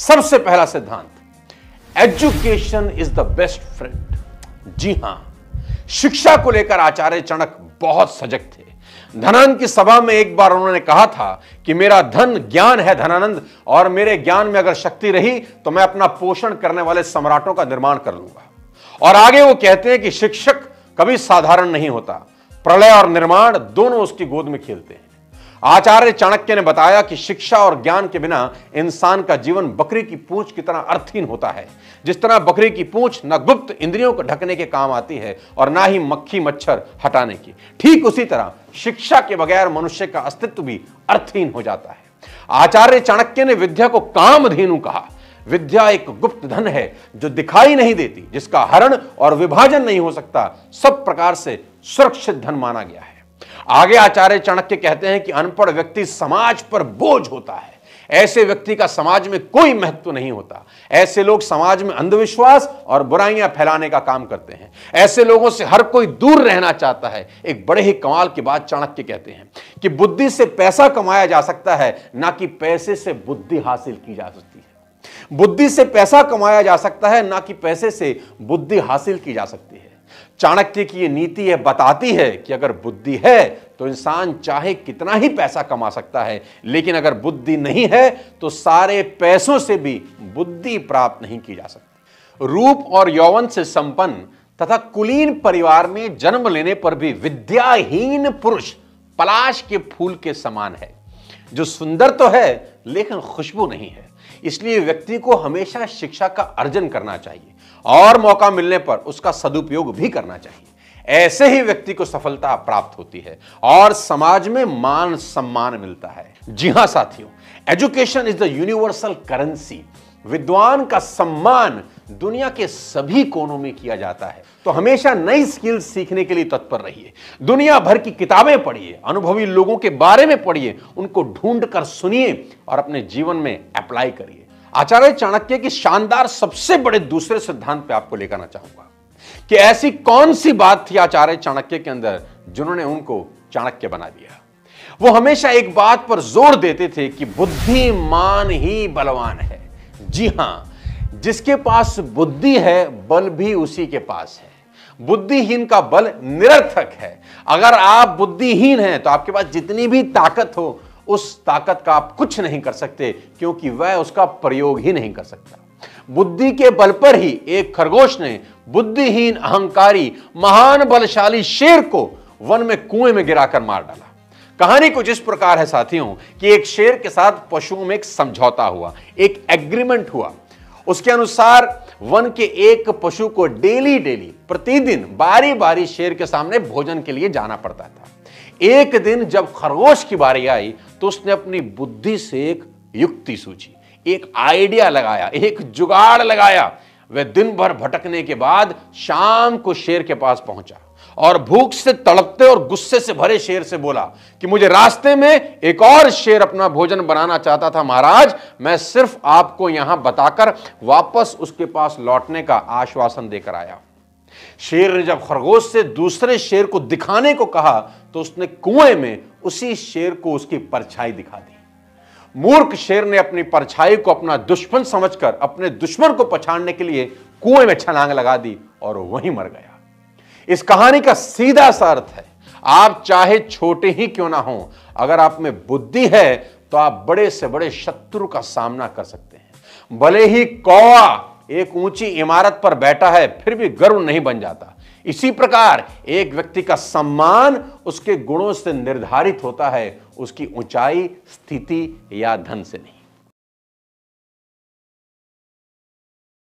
सबसे पहला सिद्धांत, education is the best friend. जी हां, शिक्षा को लेकर आचार्य चाणक्य बहुत सजग थे। धनानंद की सभा में एक बार उन्होंने कहा था कि मेरा धन ज्ञान है धनानंद, और मेरे ज्ञान में अगर शक्ति रही तो मैं अपना पोषण करने वाले सम्राटों का निर्माण कर लूंगा। और आगे वो कहते हैं कि शिक्षक कभी साधारण नहीं होता, प्रलय और निर्माण दोनों उसकी गोद में खेलते हैं। आचार्य चाणक्य ने बताया कि शिक्षा और ज्ञान के बिना इंसान का जीवन बकरी की पूंछ की तरह अर्थहीन होता है। जिस तरह बकरी की पूंछ न गुप्त इंद्रियों को ढकने के काम आती है और ना ही मक्खी मच्छर हटाने की, ठीक उसी तरह शिक्षा के बगैर मनुष्य का अस्तित्व भी अर्थहीन हो जाता है। आचार्य चाणक्य ने विद्या को कामधेनु कहा। विद्या एक गुप्त धन है जो दिखाई नहीं देती, जिसका हरण और विभाजन नहीं हो सकता, सब प्रकार से सुरक्षित धन माना गया है। आगे आचार्य चाणक्य कहते हैं कि अनपढ़ व्यक्ति समाज पर बोझ होता है। ऐसे व्यक्ति का समाज में कोई महत्व नहीं होता। ऐसे लोग समाज में अंधविश्वास और बुराइयां फैलाने का काम करते हैं। ऐसे लोगों से हर कोई दूर रहना चाहता है। एक बड़े ही कमाल की बात चाणक्य कहते हैं कि बुद्धि से पैसा कमाया जा सकता है, ना कि पैसे से बुद्धि हासिल की जा सकती है। बुद्धि से पैसा कमाया जा सकता है, ना कि पैसे से बुद्धि हासिल की जा सकती है। चाणक्य की ये नीति यह बताती है कि अगर बुद्धि है तो इंसान चाहे कितना ही पैसा कमा सकता है, लेकिन अगर बुद्धि नहीं है तो सारे पैसों से भी बुद्धि प्राप्त नहीं की जा सकती। रूप और यौवन से संपन्न तथा कुलीन परिवार में जन्म लेने पर भी विद्याहीन पुरुष पलाश के फूल के समान है, जो सुंदर तो है लेकिन खुशबू नहीं है। इसलिए व्यक्ति को हमेशा शिक्षा का अर्जन करना चाहिए और मौका मिलने पर उसका सदुपयोग भी करना चाहिए। ऐसे ही व्यक्ति को सफलता प्राप्त होती है और समाज में मान सम्मान मिलता है। जी हां साथियों, education is the universal currency. विद्वान का सम्मान दुनिया के सभी कोनों में किया जाता है। तो हमेशा नई स्किल्स सीखने के लिए तत्पर रहिए। दुनिया भर की किताबें पढ़िए, अनुभवी लोगों के बारे में पढ़िए, उनको ढूंढ कर सुनिए और अपने जीवन में अप्लाई करिए। आचार्य चाणक्य की शानदार सबसे बड़े दूसरे सिद्धांत पे आपको लेकर आना चाहूंगा कि ऐसी कौन सी बात थी आचार्य चाणक्य के अंदर जिन्होंने उनको चाणक्य बना दिया। वो हमेशा एक बात पर जोर देते थे कि बुद्धिमान ही बलवान है। जी हां, जिसके पास बुद्धि है बल भी उसी के पास है। बुद्धिहीन का बल निरर्थक है। अगर आप बुद्धिहीन हैं तो आपके पास जितनी भी ताकत हो, उस ताकत का आप कुछ नहीं कर सकते, क्योंकि वह उसका प्रयोग ही नहीं कर सकता। बुद्धि के बल पर ही एक खरगोश ने बुद्धिहीन अहंकारी महान बलशाली शेर को वन में कुएं में गिराकर मार डाला। कहानी कुछ इस प्रकार है साथियों कि एक शेर के साथ पशुओं में एक समझौता हुआ, एक एग्रीमेंट हुआ। उसके अनुसार वन के एक पशु को डेली प्रतिदिन बारी बारी शेर के सामने भोजन के लिए जाना पड़ता था। एक दिन जब खरगोश की बारी आई तो उसने अपनी बुद्धि से एक युक्ति सूझी, एक आइडिया लगाया, एक जुगाड़ लगाया। वह दिन भर भटकने के बाद शाम को शेर के पास पहुंचा और भूख से तड़पते और गुस्से से भरे शेर से बोला कि मुझे रास्ते में एक और शेर अपना भोजन बनाना चाहता था महाराज, मैं सिर्फ आपको यहां बताकर वापस उसके पास लौटने का आश्वासन देकर आया। शेर ने जब खरगोश से दूसरे शेर को दिखाने को कहा तो उसने कुएं में उसी शेर को उसकी परछाई दिखा दी। मूर्ख शेर ने अपनी परछाई को अपना दुश्मन समझकर अपने दुश्मन को पछाड़ने के लिए कुएं में छलांग लगा दी और वहीं मर गया। इस कहानी का सीधा सा अर्थ है, आप चाहे छोटे ही क्यों ना हो, अगर आप में बुद्धि है तो आप बड़े से बड़े शत्रु का सामना कर सकते हैं। भले ही कौवा एक ऊंची इमारत पर बैठा है फिर भी गर्व नहीं बन जाता। इसी प्रकार एक व्यक्ति का सम्मान उसके गुणों से निर्धारित होता है, उसकी ऊंचाई, स्थिति या धन से नहीं।